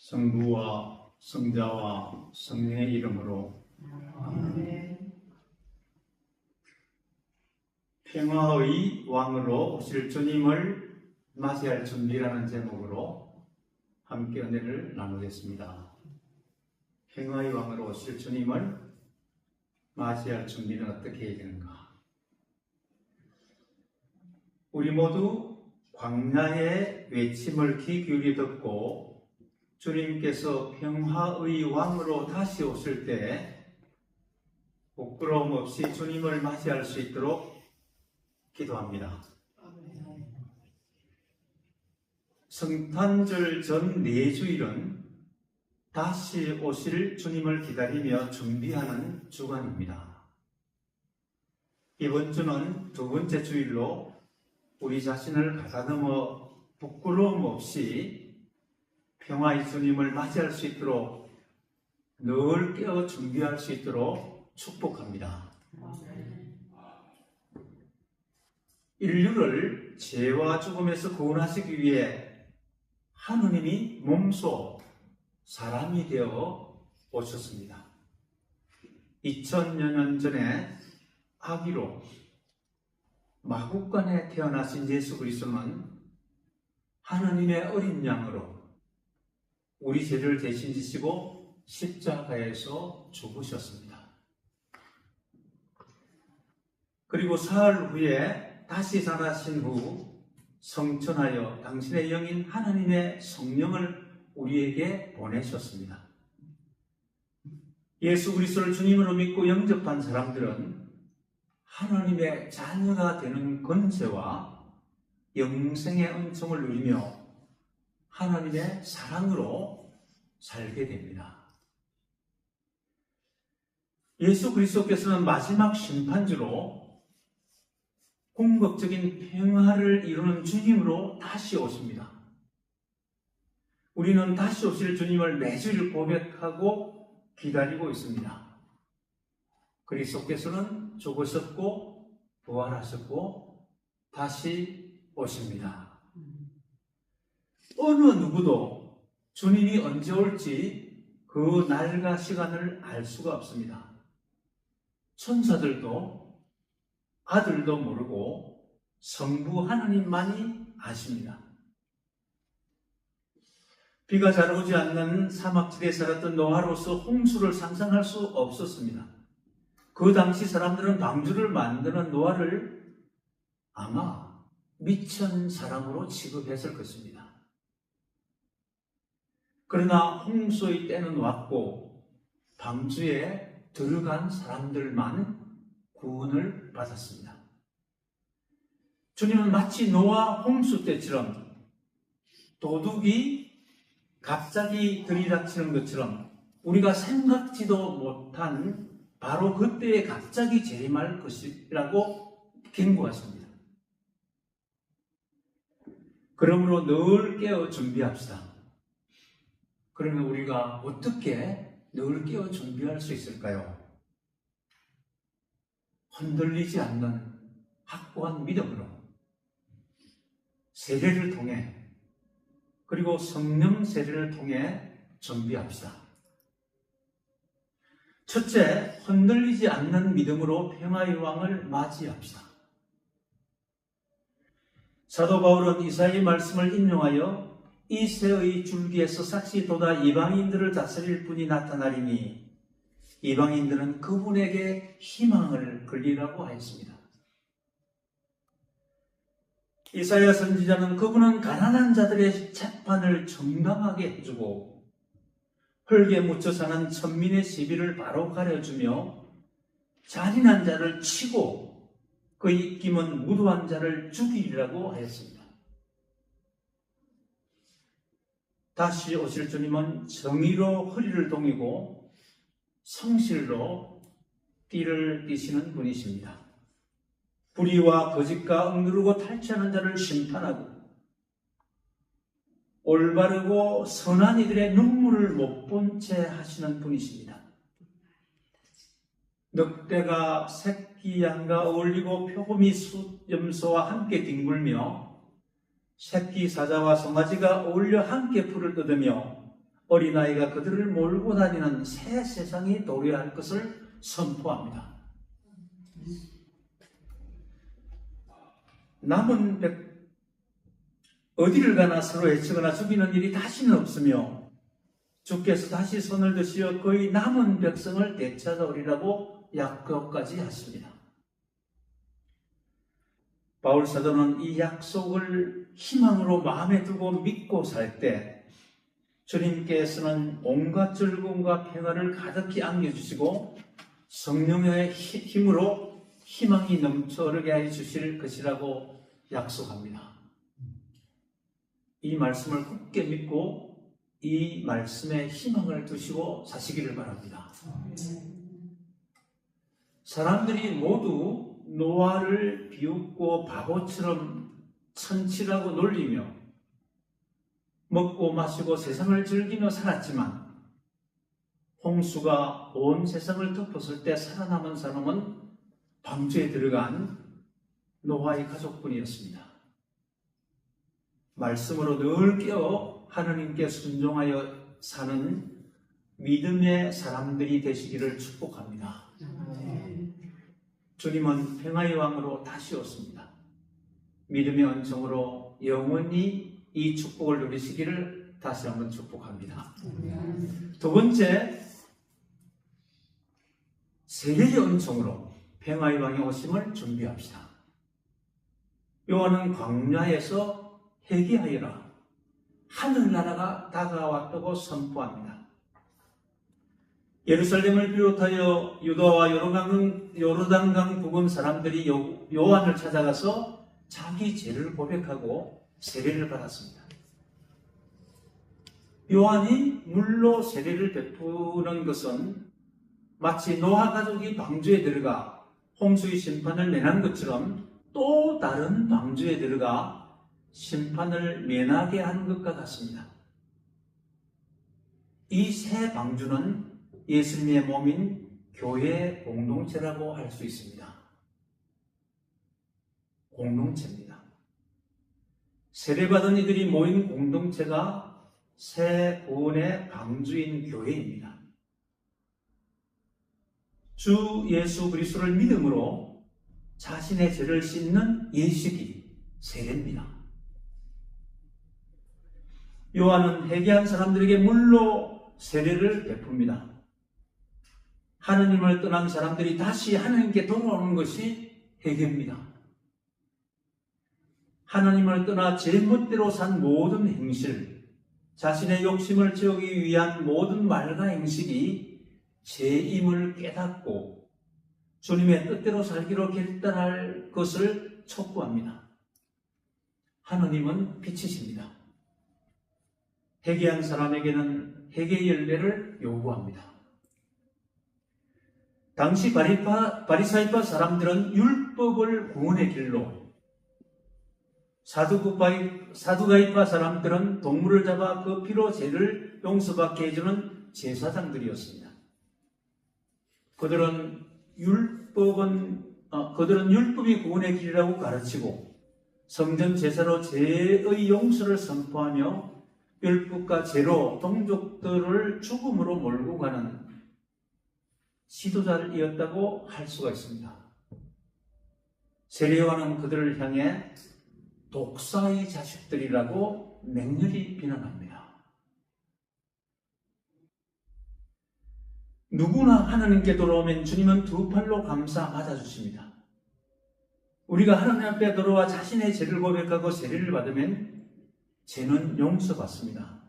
성부와 성자와 성령의 이름으로 아멘. 평화의 왕으로 오실 주님을 맞이할 준비라는 제목으로 함께 은혜를 나누겠습니다. 평화의 왕으로 오실 주님을 맞이할 준비는 어떻게 해야 되는가? 우리 모두 광야의 외침을 귀 기울여 듣고 주님께서 평화의 왕으로 다시 오실 때 부끄러움 없이 주님을 맞이할 수 있도록 기도합니다. 성탄절 전 4주일은 다시 오실 주님을 기다리며 준비하는 주간입니다. 이번 주는 두 번째 주일로 우리 자신을 가다듬어 부끄러움 없이 평화의 주님을 맞이할 수 있도록 늘 깨어 준비할 수 있도록 축복합니다. 인류를 죄와 죽음에서 구원하시기 위해 하느님이 몸소 사람이 되어 오셨습니다. 2000여 년 전에 아기로 마국간에 태어나신 예수 그리스도는 하느님의 어린 양으로 우리 죄를 대신 지시고 십자가에서 죽으셨습니다. 그리고 사흘 후에 다시 살아신 후 성천하여 당신의 영인 하나님의 성령을 우리에게 보내셨습니다. 예수 그리스도를 주님으로 믿고 영접한 사람들은 하나님의 자녀가 되는 권세와 영생의 은총을 누리며 하나님의 사랑으로 살게 됩니다. 예수 그리스도께서는 마지막 심판주로 궁극적인 평화를 이루는 주님으로 다시 오십니다. 우리는 다시 오실 주님을 매주일 고백하고 기다리고 있습니다. 그리스도께서는 죽으셨고 부활하셨고 다시 오십니다. 어느 누구도 주님이 언제 올지 그 날과 시간을 알 수가 없습니다. 천사들도 아들도 모르고 성부 하나님만이 아십니다. 비가 잘 오지 않는 사막지대에 살았던 노아로서 홍수를 상상할 수 없었습니다. 그 당시 사람들은 방주를 만드는 노아를 아마 미천 사람으로 취급했을 것입니다. 그러나 홍수의 때는 왔고 방주에 들어간 사람들만 구원을 받았습니다. 주님은 마치 노아 홍수 때처럼 도둑이 갑자기 들이닥치는 것처럼 우리가 생각지도 못한 바로 그때에 갑자기 재림할 것이라고 경고하십니다. 그러므로 늘 깨어 준비합시다. 그러면 우리가 어떻게 늘 깨어 준비할 수 있을까요? 흔들리지 않는 확고한 믿음으로 세례를 통해 그리고 성령 세례를 통해 준비합시다. 첫째, 흔들리지 않는 믿음으로 평화의 왕을 맞이합시다. 사도 바울은 이사야의 말씀을 인용하여 이 새의 줄기에서 삭시 돋아 이방인들을 다스릴 분이 나타나리니 이방인들은 그분에게 희망을 걸리라고 하였습니다. 이사야 선지자는 그분은 가난한 자들의 재판을 정당하게 해주고 흙에 묻혀 사는 천민의 시비를 바로 가려주며 잔인한 자를 치고 그 입김은 무도한 자를 죽이리라고 하였습니다. 다시 오실 주님은 정의로 허리를 동이고 성실로 띠를 띠시는 분이십니다. 불의와 거짓과 억누르고 탈취하는 자를 심판하고 올바르고 선한 이들의 눈물을 못 본 채 하시는 분이십니다. 늑대가 새끼 양과 어울리고 표범이 숫염소와 함께 뒹굴며 새끼 사자와 송아지가 어울려 함께 풀을 뜯으며 어린아이가 그들을 몰고 다니는 새 세상이 도래할 것을 선포합니다. 남은 어디를 가나 서로 해치거나 죽이는 일이 다시는 없으며 주께서 다시 손을 드시어 거의 남은 백성을 되찾아오리라고 약속까지 하십니다. 바울 사도는 이 약속을 희망으로 마음에 두고 믿고 살 때 주님께서는 온갖 즐거움과 평화를 가득히 안겨주시고 성령의 힘으로 희망이 넘쳐흐르게 해주실 것이라고 약속합니다. 이 말씀을 굳게 믿고 이 말씀에 희망을 두시고 사시기를 바랍니다. 사람들이 모두 노아를 비웃고 바보처럼 천치라고 놀리며 먹고 마시고 세상을 즐기며 살았지만 홍수가 온 세상을 덮었을 때 살아남은 사람은 방주에 들어간 노아의 가족뿐이었습니다. 말씀으로 늘 깨어 하나님께 순종하여 사는 믿음의 사람들이 되시기를 축복합니다. 주님은 평화의 왕으로 다시 오십니다. 믿음의 은총으로 영원히 이 축복을 누리시기를 다시 한번 축복합니다. 두 번째, 세례의 은총으로 평화의 왕이 오심을 준비합시다. 요한은 광야에서 회개하여라, 하늘나라가 다가왔다고 선포합니다. 예루살렘을 비롯하여 유다와 요르단강 부근 사람들이 요한을 찾아가서 자기 죄를 고백하고 세례를 받았습니다. 요한이 물로 세례를 베푸는 것은 마치 노아 가족이 방주에 들어가 홍수의 심판을 면한 것처럼 또 다른 방주에 들어가 심판을 면하게 하는 것과 같습니다. 이 새 방주는 예수님의 몸인 교회 공동체라고 할 수 있습니다. 공동체입니다. 세례받은 이들이 모인 공동체가 새 구원의 방주인 교회입니다. 주 예수 그리스도를 믿음으로 자신의 죄를 씻는 예식이 세례입니다. 요한은 회개한 사람들에게 물로 세례를 베풉니다. 하나님을 떠난 사람들이 다시 하나님께 돌아오는 것이 회개입니다. 하나님을 떠나 제 멋대로 산 모든 행실, 자신의 욕심을 채우기 위한 모든 말과 행실이 죄임을 깨닫고 주님의 뜻대로 살기로 결단할 것을 촉구합니다. 하나님은 빛이십니다. 회개한 사람에게는 회개 열매를 요구합니다. 당시 바리사이파 사람들은 율법을 구원의 길로, 사두가이파 사람들은 동물을 잡아 그 피로 죄를 용서받게 해주는 제사장들이었습니다. 그들은 율법이 구원의 길이라고 가르치고 성전 제사로 죄의 용서를 선포하며 율법과 죄로 동족들을 죽음으로 몰고 가는 지도자이었다고 할 수가 있습니다. 세례요한은 그들을 향해 독사의 자식들이라고 맹렬히 비난합니다. 누구나 하나님께 돌아오면 주님은 두 팔로 감싸 맞아주십니다. 우리가 하나님 앞에 돌아와 자신의 죄를 고백하고 세례를 받으면 죄는 용서받습니다.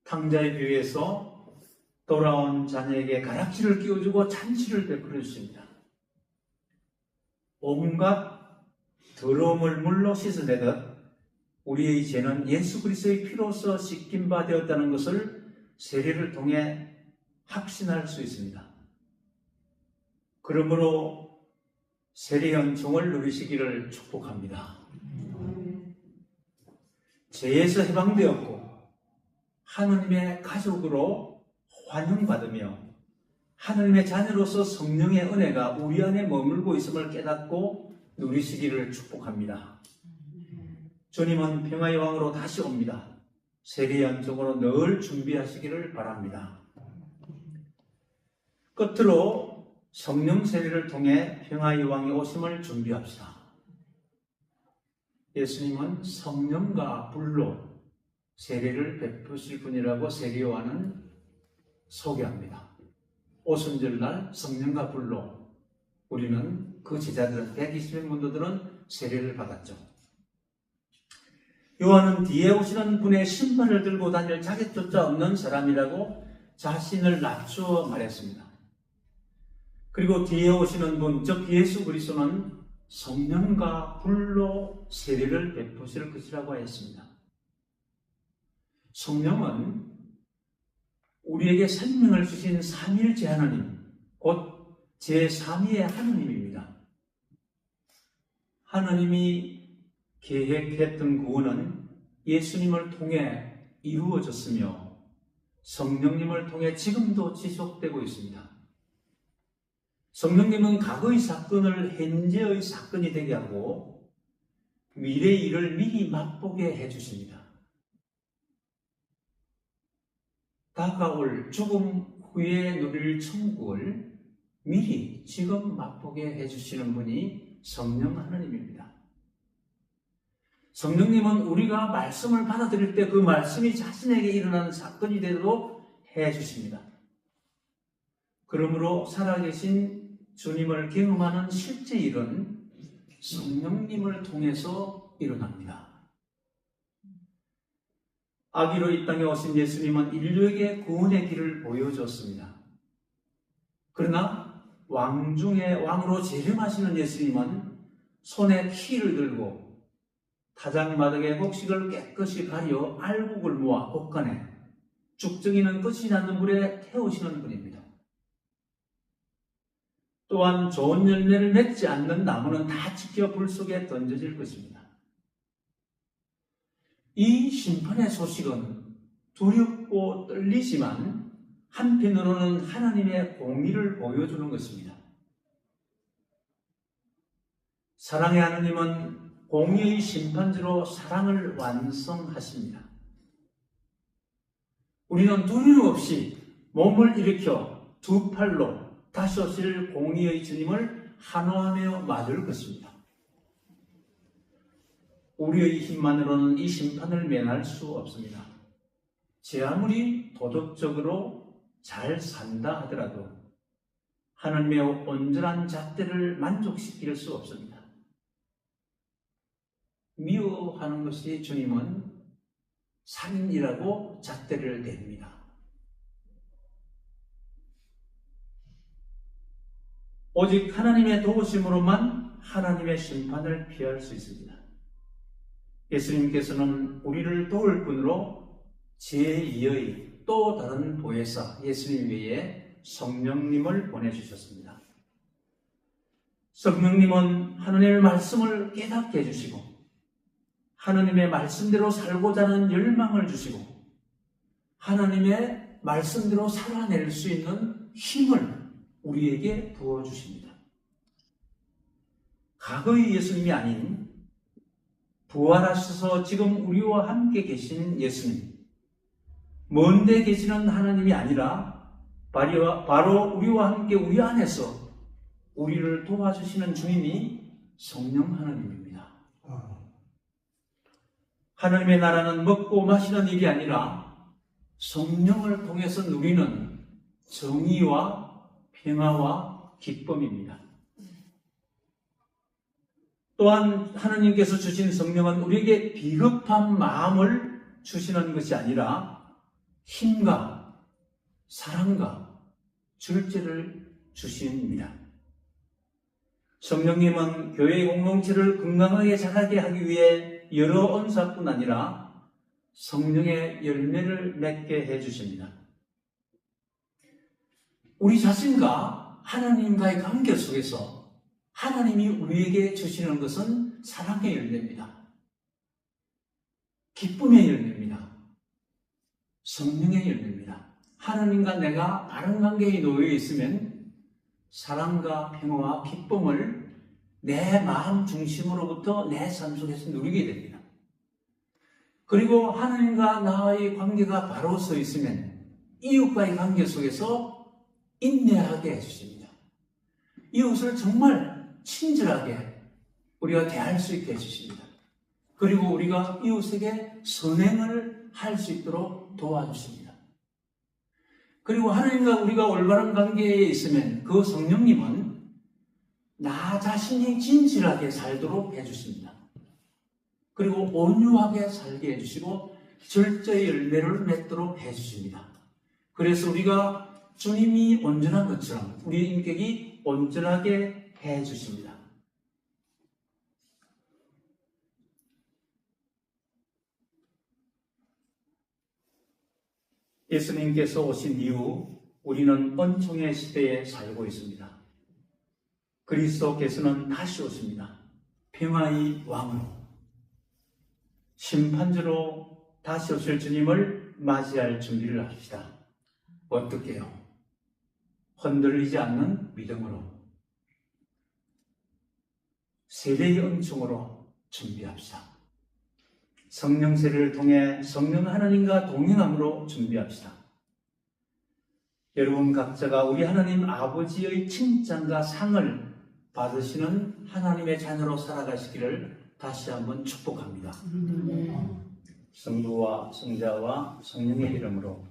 탕자의 비유에서 돌아온 자녀에게 가락지를 끼워주고 잔치를 베풀어 주십니다. 온갖 더러움을 물로 씻어내듯 우리의 죄는 예수 그리스도의 피로써 씻김 바 되었다는 것을 세례를 통해 확신할 수 있습니다. 그러므로 세례 은총을 누리시기를 축복합니다. 죄에서 해방되었고 하나님의 가족으로 환영받으며 하나님의 자녀로서 성령의 은혜가 우리 안에 머물고 있음을 깨닫고 누리시기를 축복합니다. 주님은 평화의 왕으로 다시 옵니다. 세례 연속으로 늘 준비하시기를 바랍니다. 끝으로 성령 세례를 통해 평화의 왕이 오심을 준비합시다. 예수님은 성령과 불로 세례를 베푸실 분이라고 세례요한은 소개합니다. 오순절날 성령과 불로 우리는 그 제자들은 120명 문도들은 세례를 받았죠. 요한은 뒤에 오시는 분의 신발을 들고 다닐 자격조차 없는 사람이라고 자신을 낮추어 말했습니다. 그리고 뒤에 오시는 분, 즉 예수 그리스도는 성령과 불로 세례를 베푸실 것이라고 했습니다. 성령은 우리에게 생명을 주신 삼위일체 하나님, 곧 제3위의 하나님입니다. 하나님이 계획했던 구원은 예수님을 통해 이루어졌으며 성령님을 통해 지금도 지속되고 있습니다. 성령님은 과거의 사건을 현재의 사건이 되게 하고 미래의 일을 미리 맛보게 해주십니다. 다가올 죽음 후에 누릴 천국을 미리 지금 맛보게 해주시는 분이 성령 하나님입니다. 성령님은 우리가 말씀을 받아들일 때 그 말씀이 자신에게 일어나는 사건이 되도록 해주십니다. 그러므로 살아계신 주님을 경험하는 실제 일은 성령님을 통해서 일어납니다. 아기로 이 땅에 오신 예수님은 인류에게 구원의 길을 보여줬습니다. 그러나 왕 중에 왕으로 재림하시는 예수님은 손에 키를 들고 타작마당의 곡식을 깨끗이 가려 알곡을 모아 곳간에 죽정이는 끝이 나는 불에 태우시는 분입니다. 또한 좋은 열매를 맺지 않는 나무는 다 지켜 불 속에 던져질 것입니다. 이 심판의 소식은 두렵고 떨리지만 한편으로는 하나님의 공의를 보여주는 것입니다. 사랑의 하나님은 공의의 심판주로 사랑을 완성하십니다. 우리는 두려움 없이 몸을 일으켜 두 팔로 다시 오실 공의의 주님을 환호하며 맞을 것입니다. 우리의 힘만으로는 이 심판을 면할 수 없습니다. 제 아무리 도덕적으로 잘 산다 하더라도 하나님의 온전한 잣대를 만족시킬 수 없습니다. 미워하는 것이 주님은 살인이라고 잣대를 댑니다. 오직 하나님의 도우심으로만 하나님의 심판을 피할 수 있습니다. 예수님께서는 우리를 도울 분으로 제2의 또 다른 보혜사 예수님 외에 성령님을 보내주셨습니다. 성령님은 하나님의 말씀을 깨닫게 해주시고 하나님의 말씀대로 살고자 하는 열망을 주시고 하나님의 말씀대로 살아낼 수 있는 힘을 우리에게 부어주십니다. 과거의 예수님이 아닌 부활하셔서 지금 우리와 함께 계신 예수님, 먼데 계시는 하나님이 아니라 바로 우리와 함께 우리 안에서 우리를 도와주시는 주님이 성령 하나님입니다. 하나님의 나라는 먹고 마시는 일이 아니라 성령을 통해서 누리는 정의와 평화와 기쁨입니다. 또한 하나님께서 주신 성령은 우리에게 비겁한 마음을 주시는 것이 아니라 힘과 사랑과 절제를 주십니다. 성령님은 교회 공동체를 건강하게 자라게 하기 위해 여러 은사뿐 아니라 성령의 열매를 맺게 해주십니다. 우리 자신과 하나님과의 관계 속에서 하나님이 우리에게 주시는 것은 사랑의 열매입니다. 기쁨의 열매입니다. 성령의 열매입니다. 하나님과 내가 바른 관계에 놓여 있으면 사랑과 평화와 기쁨을 내 마음 중심으로부터 내 삶 속에서 누리게 됩니다. 그리고 하나님과 나의 관계가 바로 서 있으면 이웃과의 관계 속에서 인내하게 해주십니다. 이웃을 정말 친절하게 우리가 대할 수 있게 해주십니다. 그리고 우리가 이웃에게 선행을 할 수 있도록 도와주십니다. 그리고 하나님과 우리가 올바른 관계에 있으면 그 성령님은 나 자신이 진실하게 살도록 해주십니다. 그리고 온유하게 살게 해주시고 절제의 열매를 맺도록 해주십니다. 그래서 우리가 주님이 온전한 것처럼 우리의 인격이 온전하게 해주십니다. 예수님께서 오신 이후 우리는 은총의 시대에 살고 있습니다. 그리스도께서는 다시 오십니다. 평화의 왕으로. 심판주로 다시 오실 주님을 맞이할 준비를 합시다. 어떻게요? 흔들리지 않는 믿음으로, 세례의 은총으로 준비합시다. 성령 세례를 통해 성령 하나님과 동행함으로 준비합시다. 여러분 각자가 우리 하나님 아버지의 칭찬과 상을 받으시는 하나님의 자녀로 살아가시기를 다시 한번 축복합니다. 성부와 성자와 성령의 이름으로